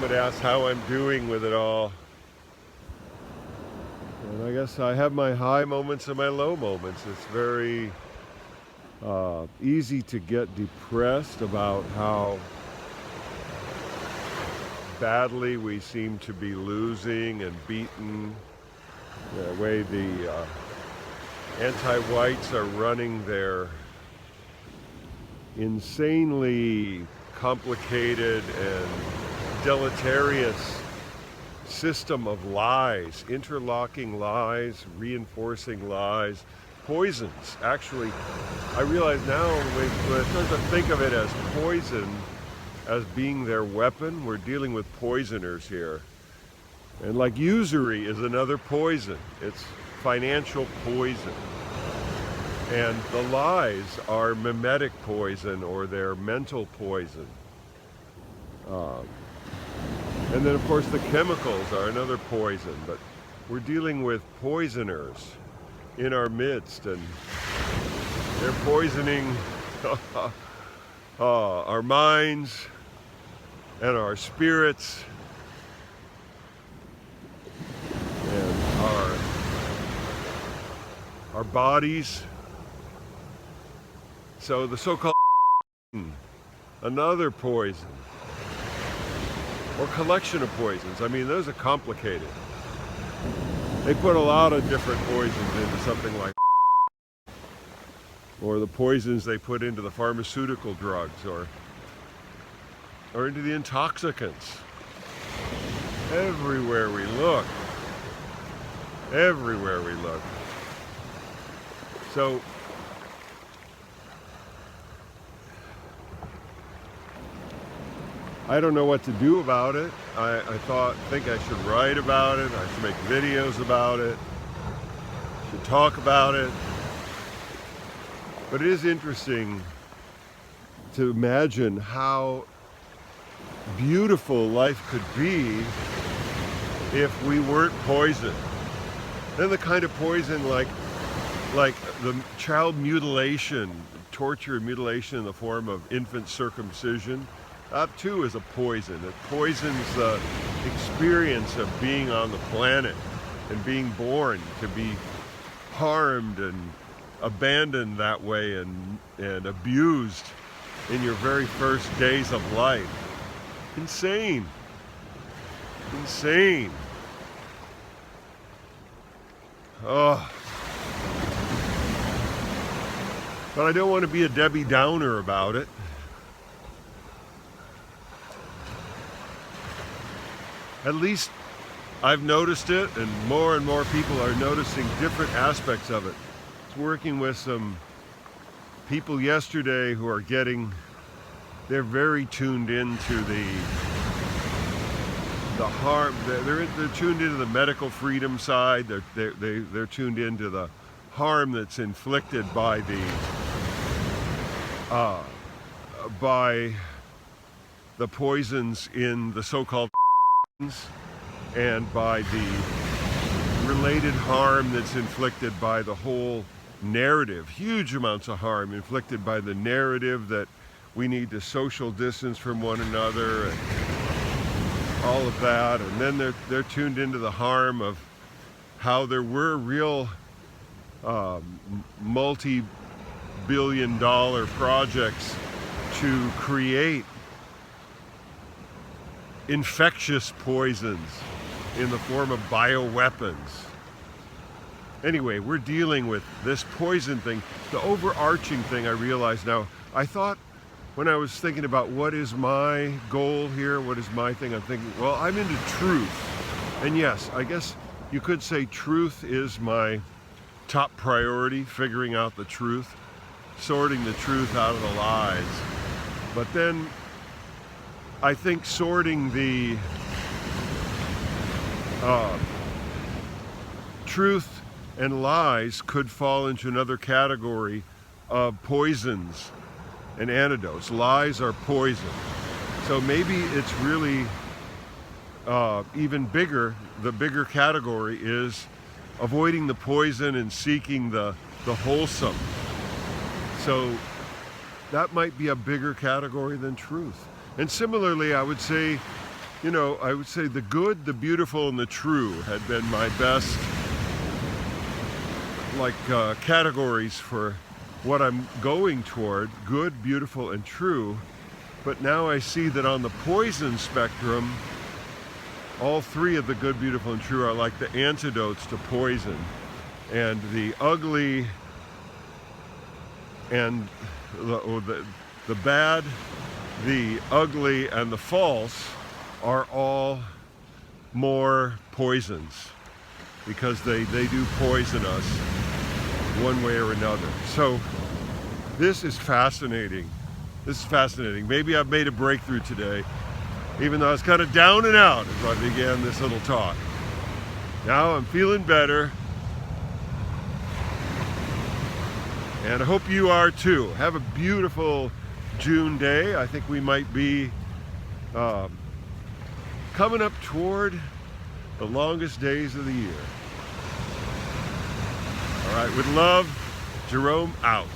Somebody asked how I'm doing with it all. And I guess I have my high moments and my low moments. It's very easy to get depressed about how badly we seem to be losing and beaten. The way the anti-whites are running their insanely complicated and deleterious system of lies, interlocking lies, reinforcing lies, poisons. Actually, I realize now when I start to think of it as poison, as being their weapon, we're dealing with poisoners here. And like usury is another poison. It's financial poison. And the lies are mimetic poison, or they're mental poison. And then of course the chemicals are another poison, but we're dealing with poisoners in our midst, and they're poisoning our minds and our spirits and our bodies. So the so-called another poison, or collection of poisons. I mean, those are complicated. They put a lot of different poisons into something like, or the poisons they put into the pharmaceutical drugs, or into the intoxicants. Everywhere we look. Everywhere we look. So I don't know what to do about it. I think I should write about it. I should make videos about it. I should talk about it. But it is interesting to imagine how beautiful life could be if we weren't poisoned. Then the kind of poison like the child mutilation, torture and mutilation in the form of infant circumcision, that too is a poison. It poisons the experience of being on the planet and being born, to be harmed and abandoned that way and abused in your very first days of life. Insane. Insane. Oh. But I don't want to be a Debbie Downer about it. At least I've noticed it, and more people are noticing different aspects of it. I was working with some people yesterday who are they're very tuned into the harm. They're tuned into the medical freedom side. They're tuned into the harm that's inflicted by the poisons in the so-called and by the related harm that's inflicted by the whole narrative. Huge amounts of harm inflicted by the narrative that we need to social distance from one another and all of that. And then they're tuned into the harm of how there were real multi-billion-dollar projects to create infectious poisons in the form of bioweapons. Anyway, we're dealing with this poison thing. The overarching thing I realize now, I thought when I was thinking about what is my goal here, what is my thing, I'm thinking, well, I'm into truth. And yes, I guess you could say truth is my top priority, figuring out the truth, sorting the truth out of the lies. But then I think sorting the truth and lies could fall into another category of poisons and antidotes. Lies are poison. So maybe it's really even bigger. The bigger category is avoiding the poison and seeking the wholesome. So that might be a bigger category than truth. And similarly, I would say I would say the good, the beautiful, and the true had been my best categories for what I'm going toward, good, beautiful, and true. But now I see that on the poison spectrum, all three of the good, beautiful, and true are like the antidotes to poison. And the ugly and the bad, the ugly, and the false are all more poisons, because they do poison us one way or another. So this is fascinating. This is fascinating. Maybe I've made a breakthrough today, even though I was kind of down and out as I began this little talk. Now I'm feeling better, and I hope you are too. Have a beautiful June day. I think we might be coming up toward the longest days of the year. All right, with love, Jerome out.